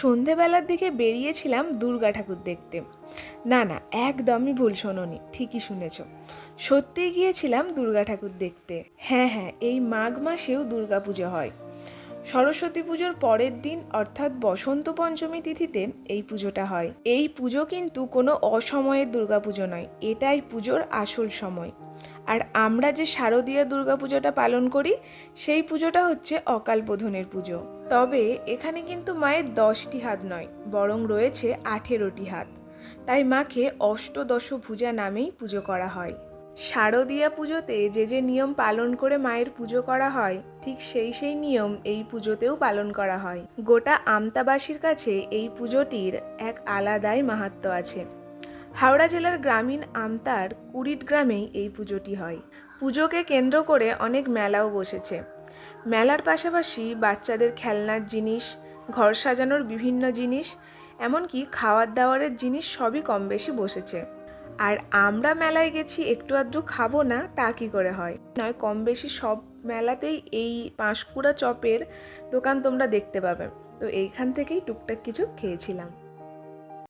সন্ধেবেলার দিকে বেরিয়েছিলাম দুর্গা ঠাকুর দেখতে। না না, একদমই ভুল শোনোনি, ঠিকই শুনেছ, সত্যিই গিয়েছিলাম দুর্গা ঠাকুর দেখতে। হ্যাঁ হ্যাঁ, এই মাঘ মাসেও দুর্গা পুজো হয়। সরস্বতী পুজোর পরের দিন অর্থাৎ বসন্ত পঞ্চমী তিথিতে এই পুজোটা হয়। এই পুজো কিন্তু কোনো অসময়ের দুর্গা পুজো নয়, এটাই পুজোর আসল সময়। আর আমরা যে শারদীয়া দুর্গা পুজোটা পালন করি, সেই পুজোটা হচ্ছে অকাল বোধনের পুজো। তবে এখানে কিন্তু মায়ের 10টি হাত নয়, বরং রয়েছে 18টি হাত। তাই মাকে অষ্টদশ ভুজা নামেই পুজো করা হয়। শারদীয়া পুজোতে যে যে নিয়ম পালন করে মায়ের পুজো করা হয়, ঠিক সেই নিয়ম এই পুজোতেও পালন করা হয়। গোটা আমতাবাসীর কাছে এই পুজোটির এক আলাদাই মাহাত্ম্য আছে। হাওড়া জেলার গ্রামীণ আমতার কুড়িট গ্রামেই এই পুজোটি হয়। পুজোকে কেন্দ্র করে অনেক মেলাও বসেছে। মেলার পাশাপাশি বাচ্চাদের খেলনার জিনিস, ঘর সাজানোর বিভিন্ন জিনিস, এমনকি খাওয়ার দাওয়ারের জিনিস সবই কম বেশি বসেছে। আর আমরা মেলায় গেছি একটু আধটু খাবো না তা কি করে হয়? নয়, কম বেশি সব মেলাতেই এই পাঁশকুড়া চপের দোকান তোমরা দেখতে পাবে। তো এইখান থেকেই টুকটাক কিছু খেয়েছিলাম।